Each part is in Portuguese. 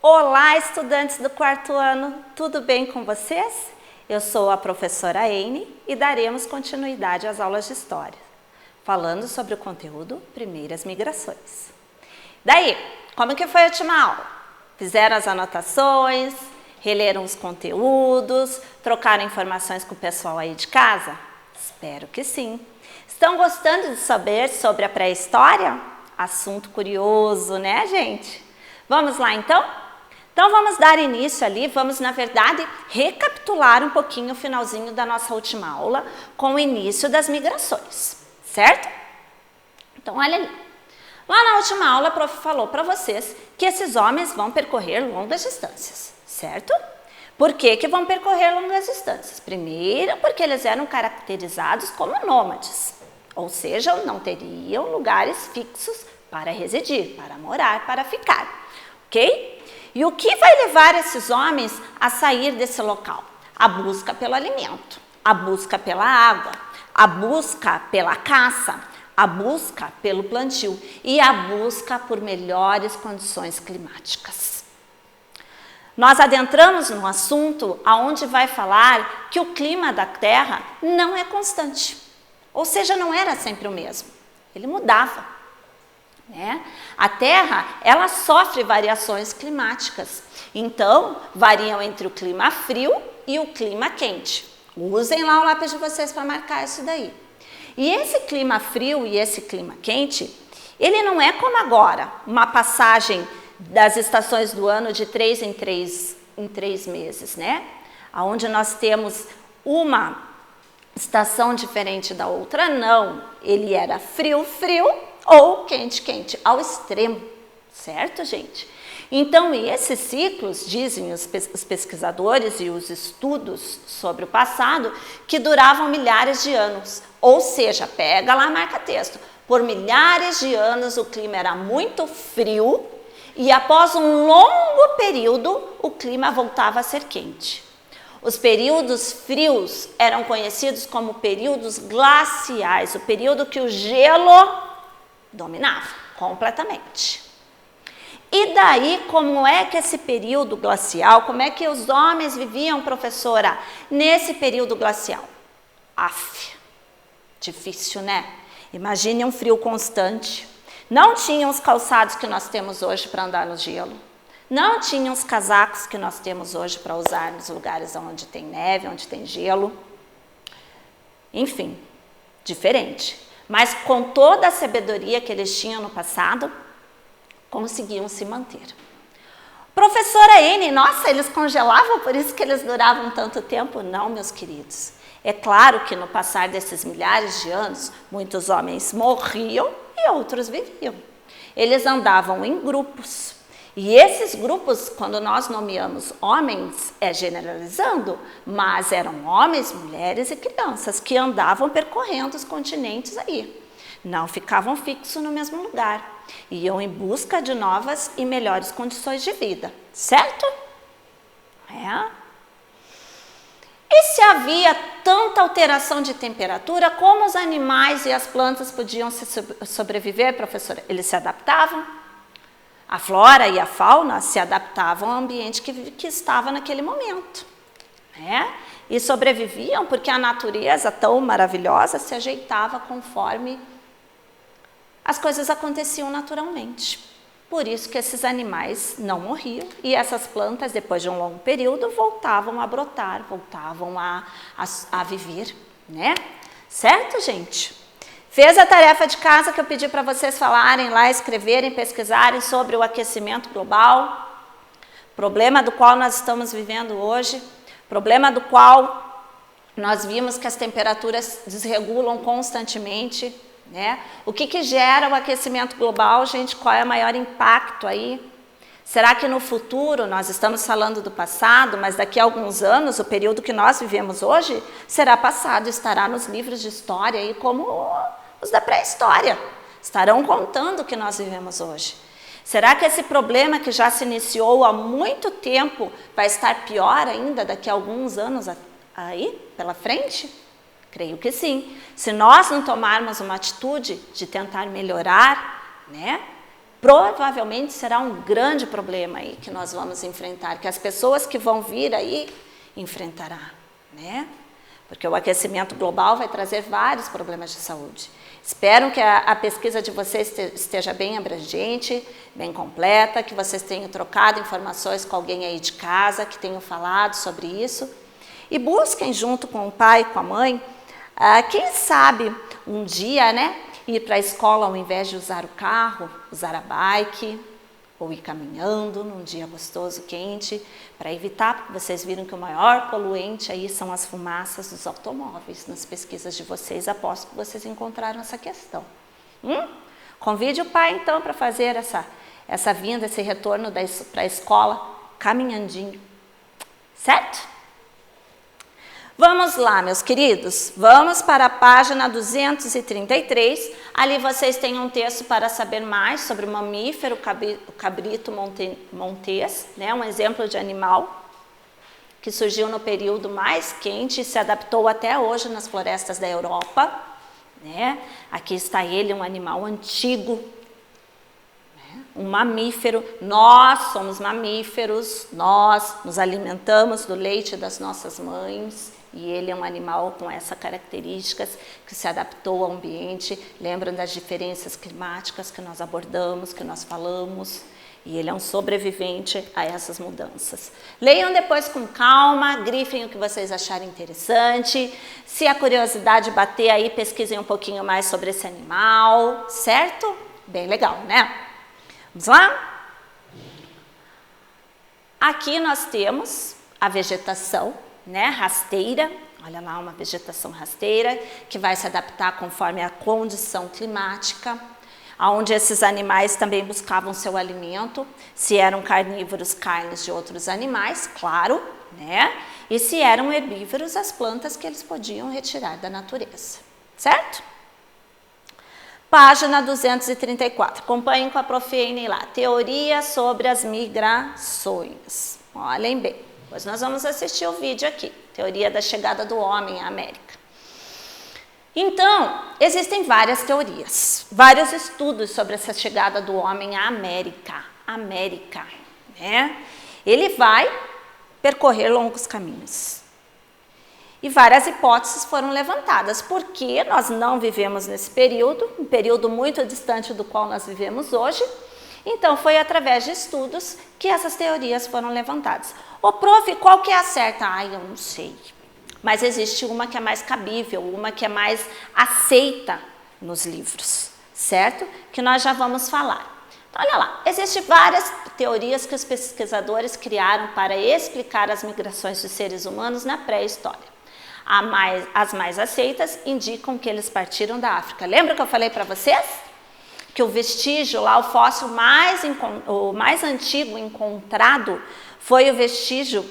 Olá, estudantes do quarto ano, tudo bem com vocês? Eu sou a professora Ene e daremos continuidade às aulas de História, falando sobre o conteúdo Primeiras Migrações. Daí, como que foi a última aula? Fizeram as anotações, releram os conteúdos, trocaram informações com o pessoal aí de casa? Espero que sim. Estão gostando de saber sobre a pré-história? Assunto curioso, né, gente? Vamos lá, então? Então, vamos dar início ali, vamos, na verdade, recapitular um pouquinho o finalzinho da nossa última aula com o início das migrações, certo? Então, olha ali. Lá na última aula, a prof falou para vocês que esses homens vão percorrer longas distâncias, certo? Por que que vão percorrer longas distâncias? Primeiro, porque eles eram caracterizados como nômades, ou seja, não teriam lugares fixos para residir, para morar, para ficar, ok? E o que vai levar esses homens a sair desse local? A busca pelo alimento, a busca pela água, a busca pela caça, a busca pelo plantio e a busca por melhores condições climáticas. Nós adentramos no assunto onde vai falar que o clima da Terra não é constante, ou seja, não era sempre o mesmo, ele mudava. A Terra, ela sofre variações climáticas, então variam entre o clima frio e o clima quente. Usem lá o lápis de vocês para marcar isso daí. E esse clima frio e esse clima quente, ele não é como agora, uma passagem das estações do ano de 3 em 3 meses, né? Onde nós temos uma estação diferente da outra, não. Ele era frio, frio, ou quente, quente, ao extremo, certo, gente? Então, esses ciclos, dizem os pesquisadores e os estudos sobre o passado, que duravam milhares de anos. Ou seja, pega lá, marca texto. Por milhares de anos o clima era muito frio e após um longo período o clima voltava a ser quente. Os períodos frios eram conhecidos como períodos glaciais, o período que o gelo dominava completamente. E daí, como é que esse período glacial, como é que os homens viviam, professora, nesse período glacial? Difícil, né? Imagine um frio constante. Não tinham os calçados que nós temos hoje para andar no gelo. Não tinham os casacos que nós temos hoje para usar nos lugares onde tem neve, onde tem gelo. Enfim, diferente. Mas com toda a sabedoria que eles tinham no passado, conseguiam se manter. Professora Ene, nossa, eles congelavam, por isso que eles duravam tanto tempo? Não, meus queridos. É claro que no passar desses milhares de anos, muitos homens morriam e outros viviam. Eles andavam em grupos. E esses grupos, quando nós nomeamos homens, é generalizando, mas eram homens, mulheres e crianças que andavam percorrendo os continentes aí. Não ficavam fixos no mesmo lugar. Iam em busca de novas e melhores condições de vida, certo? E se havia tanta alteração de temperatura, como os animais e as plantas podiam sobreviver, professora? Eles se adaptavam? A flora e a fauna se adaptavam ao ambiente que estava naquele momento. E sobreviviam porque a natureza tão maravilhosa se ajeitava conforme as coisas aconteciam naturalmente. Por isso que esses animais não morriam e essas plantas, depois de um longo período, voltavam a brotar, voltavam a viver, né? Certo, gente? Fez a tarefa de casa que eu pedi para vocês falarem lá, escreverem, pesquisarem sobre o aquecimento global, problema do qual nós estamos vivendo hoje, problema do qual nós vimos que as temperaturas desregulam constantemente, né? O que gera o aquecimento global, gente? Qual é o maior impacto aí? Será que no futuro, nós estamos falando do passado, mas daqui a alguns anos, o período que nós vivemos hoje, será passado, estará nos livros de história aí como os da pré-história, estarão contando o que nós vivemos hoje. Será que esse problema que já se iniciou há muito tempo vai estar pior ainda daqui a alguns anos aí, pela frente? Creio que sim. Se nós não tomarmos uma atitude de tentar melhorar, né, provavelmente será um grande problema aí que nós vamos enfrentar, que as pessoas que vão vir aí enfrentarão, né? Porque o aquecimento global vai trazer vários problemas de saúde. Espero que a pesquisa de vocês esteja bem abrangente, bem completa, que vocês tenham trocado informações com alguém aí de casa, que tenham falado sobre isso. E busquem junto com o pai e com a mãe, quem sabe um dia, né, ir para a escola ao invés de usar o carro, usar a bike, ou ir caminhando num dia gostoso, quente, para evitar, porque vocês viram que o maior poluente aí são as fumaças dos automóveis. Nas pesquisas de vocês, aposto que vocês encontraram essa questão. Convide o pai, então, para fazer essa vinda, esse retorno para a escola, caminhandinho. Certo? Vamos lá, meus queridos, vamos para a página 233, ali vocês têm um texto para saber mais sobre o mamífero, o cabrito montês, né, um exemplo de animal que surgiu no período mais quente e se adaptou até hoje nas florestas da Europa, né? Aqui está ele, um animal antigo, né? Um mamífero. Nós somos mamíferos, nós nos alimentamos do leite das nossas mães. E ele é um animal com essas características que se adaptou ao ambiente. Lembram das diferenças climáticas que nós abordamos, que nós falamos. E ele é um sobrevivente a essas mudanças. Leiam depois com calma, grifem o que vocês acharem interessante. Se a curiosidade bater aí, pesquisem um pouquinho mais sobre esse animal, certo? Bem legal, né? Vamos lá? Aqui nós temos a vegetação, né, rasteira, olha lá, uma vegetação rasteira que vai se adaptar conforme a condição climática, onde esses animais também buscavam seu alimento, se eram carnívoros, carnes de outros animais, claro, né, e se eram herbívoros, as plantas que eles podiam retirar da natureza, certo? Página 234, acompanhem com a Prof. Ene lá, teoria sobre as migrações, olhem bem. Pois nós vamos assistir o vídeo aqui, teoria da chegada do homem à América. Então, existem várias teorias, vários estudos sobre essa chegada do homem à América, né? Ele vai percorrer longos caminhos. E várias hipóteses foram levantadas, porque nós não vivemos nesse período, um período muito distante do qual nós vivemos hoje. Então, foi através de estudos que essas teorias foram levantadas. Ô, prof, qual que é a certa? Ai, eu não sei. Mas existe uma que é mais cabível, uma que é mais aceita nos livros, certo? Que nós já vamos falar. Então, olha lá, existem várias teorias que os pesquisadores criaram para explicar as migrações dos seres humanos na pré-história. As mais aceitas indicam que eles partiram da África. Lembra que eu falei para vocês? Que o vestígio lá, o fóssil o mais antigo encontrado foi o vestígio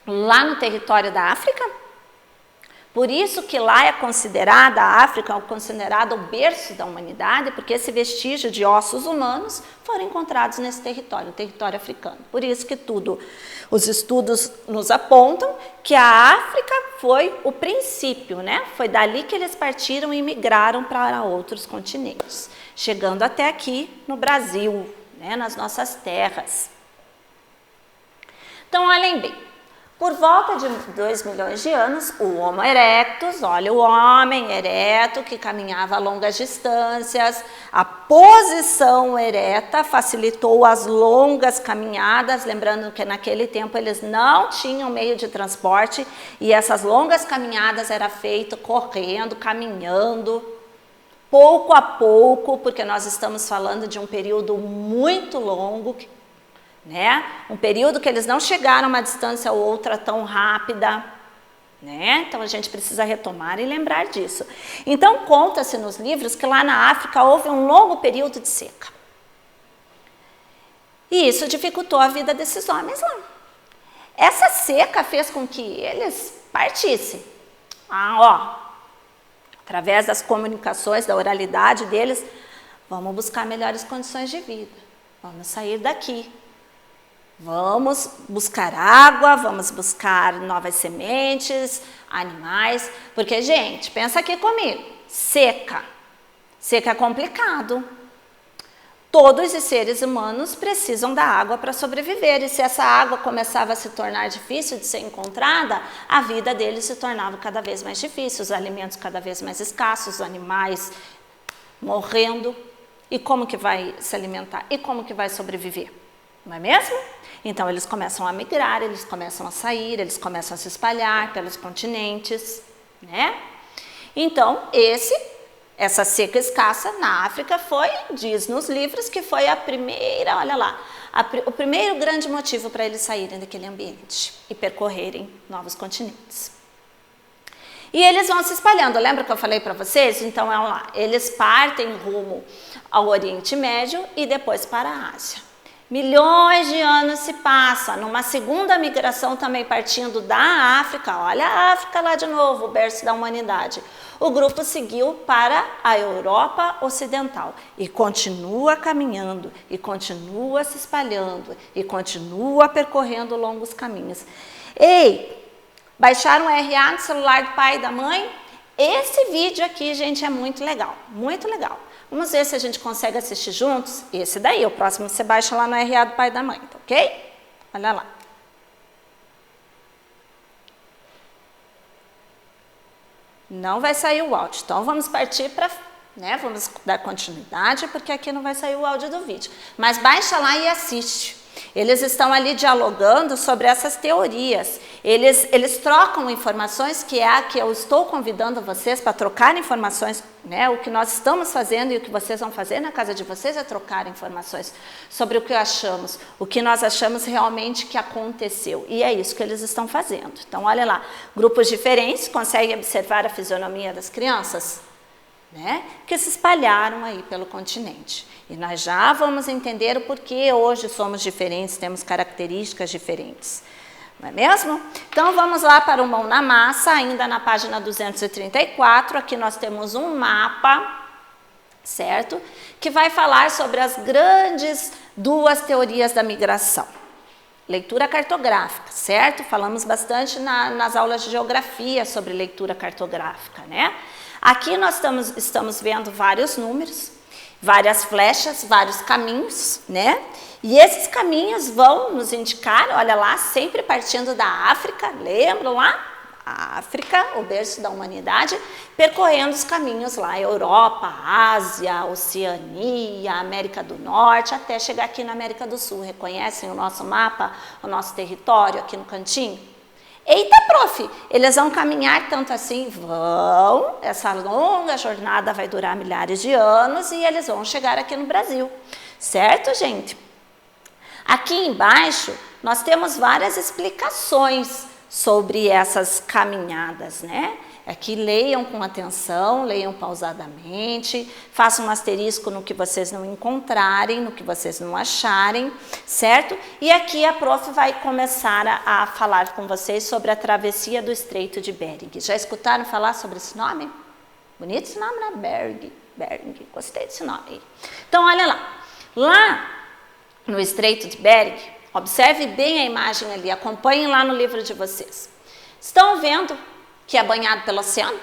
lá no território da África. Por isso que lá é considerada, a África é considerada o berço da humanidade, porque esse vestígio de ossos humanos foram encontrados nesse território, o território africano. Por isso que os estudos nos apontam que a África foi o princípio, né? Foi dali que eles partiram e migraram para outros continentes, chegando até aqui no Brasil, né? Nas nossas terras. Então, olhem bem. Por volta de 2 milhões de anos, o Homo erectus, olha o homem ereto que caminhava longas distâncias, a posição ereta facilitou as longas caminhadas, lembrando que naquele tempo eles não tinham meio de transporte e essas longas caminhadas eram feitas correndo, caminhando, pouco a pouco, porque nós estamos falando de um período muito longo, né? Um período que eles não chegaram a uma distância ou outra tão rápida, né? Então a gente precisa retomar e lembrar disso. Então conta-se nos livros que lá na África houve um longo período de seca. E isso dificultou a vida desses homens lá. Essa seca fez com que eles partissem. Através das comunicações, da oralidade deles, vamos buscar melhores condições de vida. Vamos sair daqui. Vamos buscar água, vamos buscar novas sementes, animais, porque, gente, pensa aqui comigo, seca é complicado. Todos os seres humanos precisam da água para sobreviver, e se essa água começava a se tornar difícil de ser encontrada, a vida deles se tornava cada vez mais difícil, os alimentos cada vez mais escassos, os animais morrendo. E como que vai se alimentar? E como que vai sobreviver? Não é mesmo? Então eles começam a migrar, eles começam a sair, eles começam a se espalhar pelos continentes, né? Então essa seca escassa na África diz nos livros que foi a primeira, olha lá, o primeiro grande motivo para eles saírem daquele ambiente e percorrerem novos continentes. E eles vão se espalhando, lembra que eu falei para vocês? Então, eles partem rumo ao Oriente Médio e depois para a Ásia. Milhões de anos se passam, numa segunda migração também partindo da África, olha a África lá de novo, o berço da humanidade. O grupo seguiu para a Europa Ocidental e continua caminhando, e continua se espalhando, e continua percorrendo longos caminhos. Ei, baixaram o RA no celular do pai e da mãe? Esse vídeo aqui, gente, é muito legal, muito legal. Vamos ver se a gente consegue assistir juntos. Esse daí, o próximo você baixa lá no RA do pai e da mãe, tá ok? Olha lá. Não vai sair o áudio, então vamos partir para, né, vamos dar continuidade, porque aqui não vai sair o áudio do vídeo. Mas baixa lá e assiste. Eles estão ali dialogando sobre essas teorias. Eles trocam informações, que é a que eu estou convidando vocês para trocar informações, né? O que nós estamos fazendo e o que vocês vão fazer na casa de vocês é trocar informações sobre o que achamos, o que nós achamos realmente que aconteceu. E é isso que eles estão fazendo. Então, olha lá, grupos diferentes, conseguem observar a fisionomia das crianças, né? Que se espalharam aí pelo continente. E nós já vamos entender o porquê hoje somos diferentes, temos características diferentes. Não é mesmo? Então, vamos lá para o Mão na Massa, ainda na página 234. Aqui nós temos um mapa, certo? Que vai falar sobre as grandes duas teorias da migração. Leitura cartográfica, certo? Falamos bastante nas aulas de geografia sobre leitura cartográfica, né? Aqui nós estamos vendo vários números, várias flechas, vários caminhos, né? E esses caminhos vão nos indicar, olha lá, sempre partindo da África, lembram lá? A África, o berço da humanidade, percorrendo os caminhos lá, Europa, Ásia, Oceania, América do Norte, até chegar aqui na América do Sul. Reconhecem o nosso mapa, o nosso território aqui no cantinho? Eita, prof, eles vão caminhar tanto assim? Vão, essa longa jornada vai durar milhares de anos e eles vão chegar aqui no Brasil, certo, gente? Aqui embaixo, nós temos várias explicações sobre essas caminhadas, né? Aqui leiam com atenção, leiam pausadamente, façam um asterisco no que vocês não encontrarem, no que vocês não acharem, certo? E aqui a prof vai começar a falar com vocês sobre a travessia do Estreito de Bering. Já escutaram falar sobre esse nome? Bonito esse nome, né? Bering, gostei desse nome. Então, olha lá. Lá no Estreito de Bering, observe bem a imagem ali, acompanhem lá no livro de vocês. Estão vendo que é banhado pelo oceano?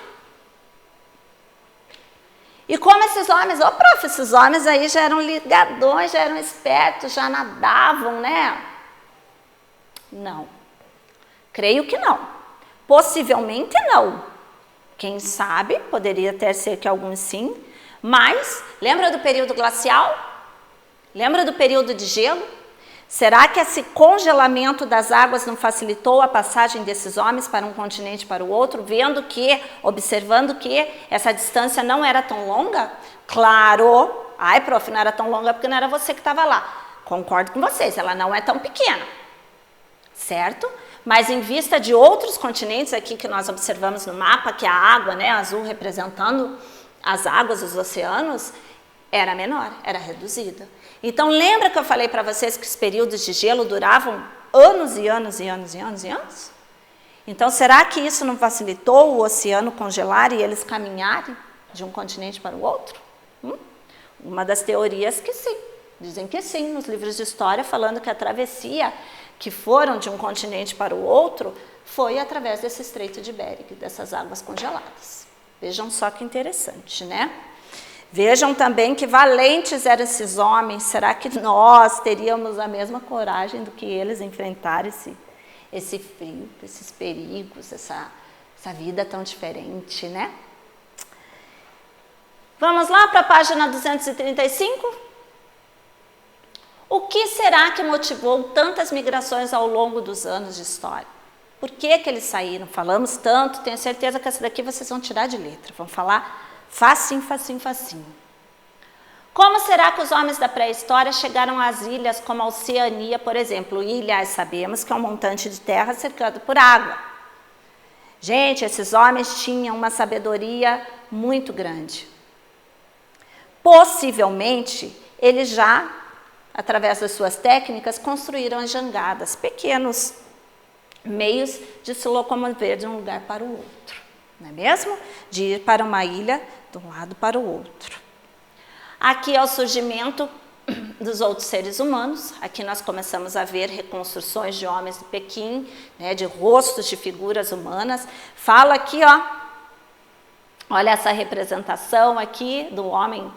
E como esses homens, prof, esses homens aí já eram ligadões, já eram espertos, já nadavam, né? Não. Creio que não. Possivelmente não. Quem sabe, poderia até ser que alguns sim, mas lembra do período glacial? Lembra do período de gelo? Será que esse congelamento das águas não facilitou a passagem desses homens para um continente para o outro, observando que essa distância não era tão longa? Claro! Ai, prof, não era tão longa porque não era você que estava lá. Concordo com vocês, ela não é tão pequena, certo? Mas em vista de outros continentes aqui que nós observamos no mapa, que a água, né, azul representando as águas, os oceanos, era menor, era reduzida. Então, lembra que eu falei para vocês que os períodos de gelo duravam anos e anos e anos e anos e anos? Então, será que isso não facilitou o oceano congelar e eles caminharem de um continente para o outro? Uma das teorias que sim, dizem que sim, nos livros de história, falando que a travessia que foram de um continente para o outro foi através desse Estreito de Bering, dessas águas congeladas. Vejam só que interessante, né? Vejam também que valentes eram esses homens. Será que nós teríamos a mesma coragem do que eles enfrentar esse frio, esses perigos, essa vida tão diferente, né? Vamos lá para a página 235? O que será que motivou tantas migrações ao longo dos anos de história? Por que eles saíram? Falamos tanto, tenho certeza que essa daqui vocês vão tirar de letra. Vão falar facinho, facinho, facinho. Como será que os homens da pré-história chegaram às ilhas como a Oceania, por exemplo? Ilhas, sabemos que é um montante de terra cercado por água. Gente, esses homens tinham uma sabedoria muito grande. Possivelmente, eles já, através das suas técnicas, construíram as jangadas, pequenos meios de se locomover de um lugar para o outro, não é mesmo? De ir para uma ilha de um lado para o outro. Aqui é o surgimento dos outros seres humanos. Aqui nós começamos a ver reconstruções de homens de Pequim, né, de rostos de figuras humanas. Fala aqui, ó, olha essa representação aqui do homem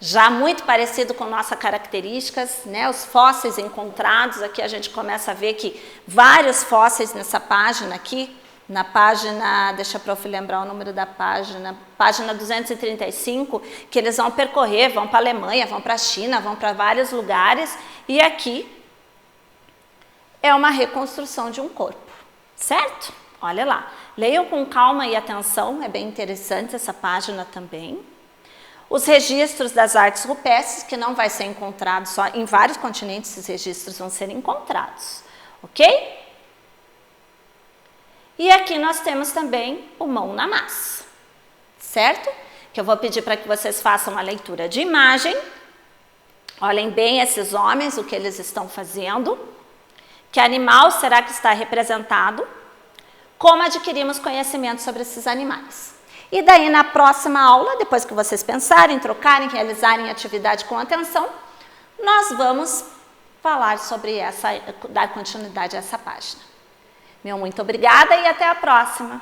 já muito parecido com nossas características, né? Os fósseis encontrados, aqui a gente começa a ver que vários fósseis nessa página aqui, na página, deixa para eu lembrar o número da página 235, que eles vão percorrer, vão para a Alemanha, vão para a China, vão para vários lugares, e aqui é uma reconstrução de um corpo, certo? Olha lá, leiam com calma e atenção, é bem interessante essa página também. Os registros das artes rupestres, que não vai ser encontrado só em vários continentes, esses registros vão ser encontrados, ok? E aqui nós temos também o mão na massa, certo? Que eu vou pedir para que vocês façam a leitura de imagem. Olhem bem esses homens, o que eles estão fazendo. Que animal será que está representado? Como adquirimos conhecimento sobre esses animais? E daí, na próxima aula, depois que vocês pensarem, trocarem, realizarem atividade com atenção, nós vamos falar sobre dar continuidade a essa página. Meu muito obrigada e até a próxima!